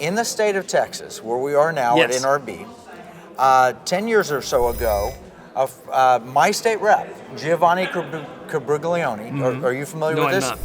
in the state of Texas, where we are now at Yes. NRB, 10 years or so ago, my state rep, Giovanni Cabriglione, are you familiar No, with I'm this? not.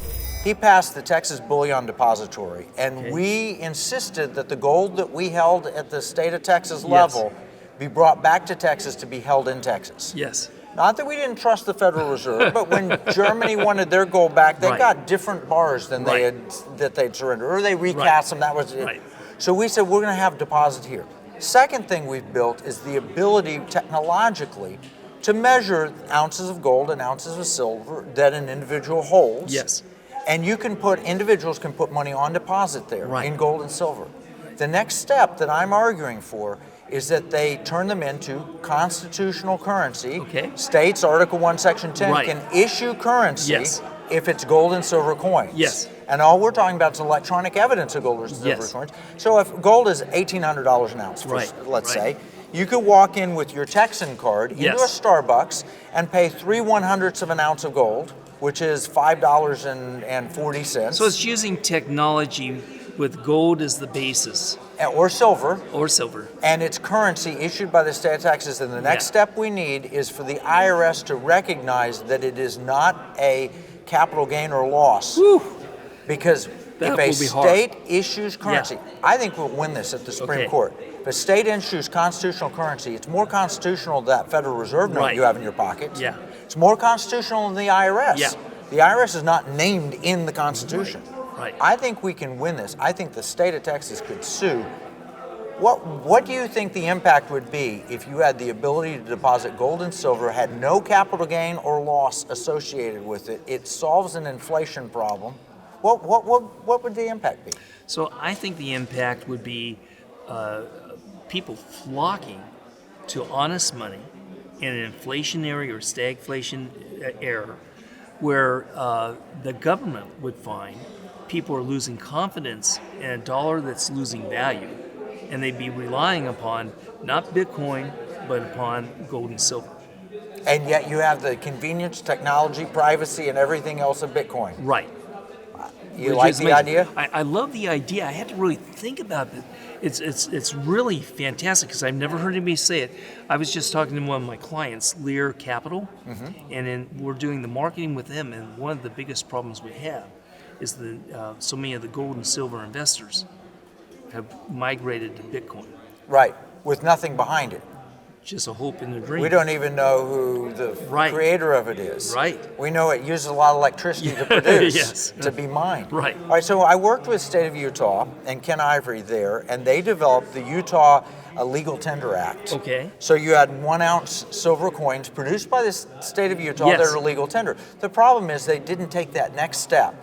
He passed the Texas Bullion Depository, and Okay. we insisted that the gold that we held at the state of Texas Yes. level be brought back to Texas to be held in Texas. Yes. Not that we didn't trust the Federal Reserve, but when Germany wanted their gold back, they Right. got different bars than Right. they'd surrendered, or they recast them. That was it. Right. So we said we're going to have deposit here. Second thing we've built is the ability technologically to measure ounces of gold and ounces of silver that an individual holds. Yes. And individuals can put money on deposit there Right. in gold and silver. The next step that I'm arguing for is that they turn them into constitutional currency. Okay. States, Article 1, Section 10, Right. can issue currency Yes. if it's gold and silver coins. Yes. And all we're talking about is electronic evidence of gold or silver Yes. coins. So if gold is $1,800 an ounce, Right. let's Right. say, you could walk in with your Texan card into Yes. a Starbucks and pay 3/100ths of an ounce of gold, which is $5.40. So it's using technology with gold as the basis, or silver, or silver. and it's currency issued by the state of Texas. And the next Yeah. step we need is for the IRS to recognize that it is not a capital gain or loss. Whew. Because That if a will be hard. state issues currency, I think we'll win this at the Supreme Okay. Court. If a state issues constitutional currency, it's more constitutional than that Federal Reserve note Right. you have in your pocket. Yeah. It's more constitutional than the IRS. Yeah. The IRS is not named in the Constitution. Right. I think we can win this. I think the state of Texas could sue. What do you think the impact would be if you had the ability to deposit gold and silver, had no capital gain or loss associated with it? It solves an inflation problem. What would the impact be? So I think the impact would be people flocking to honest money in an inflationary or stagflation era, where the government would find people are losing confidence in a dollar that's losing value, and they'd be relying upon not Bitcoin, but upon gold and silver. And yet you have the convenience, technology, privacy, and everything else of Bitcoin. Right. You Which like is the amazing. idea? I love the idea. I had to really think about it. It's really fantastic because I've never heard anybody say it. I was just talking to one of my clients, Lear Capital, and we're doing the marketing with them. And one of the biggest problems we have is that so many of the gold and silver investors have migrated to Bitcoin. Right, with nothing behind it. Just a hope and a dream. We don't even know who the Right. creator of it is. Right. We know it uses a lot of electricity to produce, Yes. to be mined. Right. All right, so I worked with State of Utah and Ken Ivory there, and they developed the Utah Legal Tender Act. Okay. So you had 1 ounce silver coins produced by the state of Utah Yes. that are legal tender. The problem is they didn't take that next step.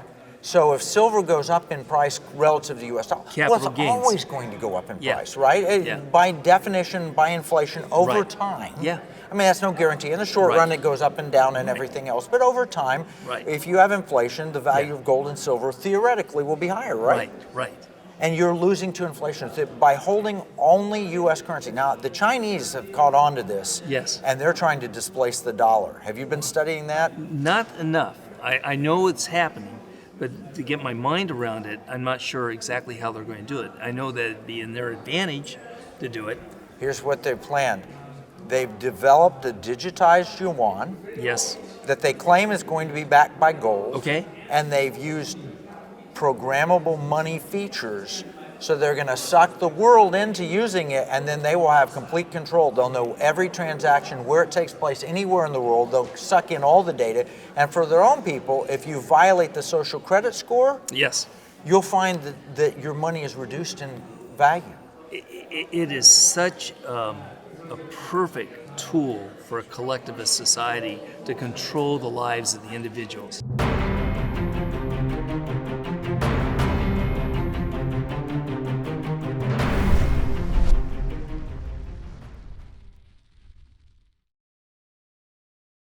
So if silver goes up in price relative to the U.S. dollar, Capital well, it's gains. always going to go up in Yeah. price, right? Yeah. By definition, by inflation, over Right. time. Yeah. I mean, that's no guarantee. In the short Right. run, it goes up and down and everything else. But over time, Right. if you have inflation, the value Yeah. of gold and silver theoretically will be higher, right? Right. And you're losing to inflation by holding only U.S. currency. Now, the Chinese have caught on to this. Yes. And they're trying to displace the dollar. Have you been studying that? Not enough. I know it's happening, but to get my mind around it, I'm not sure exactly how they're going to do it. I know that it'd be in their advantage to do it. Here's what they've planned. They've developed a digitized yuan Yes. that they claim is going to be backed by gold. Okay. And they've used programmable money features. So they're going to suck the world into using it, and then they will have complete control. They'll know every transaction, where it takes place, anywhere in the world. They'll suck in all the data. And for their own people, if you violate the social credit score, Yes. you'll find that your money is reduced in value. It is such a perfect tool for a collectivist society to control the lives of the individuals.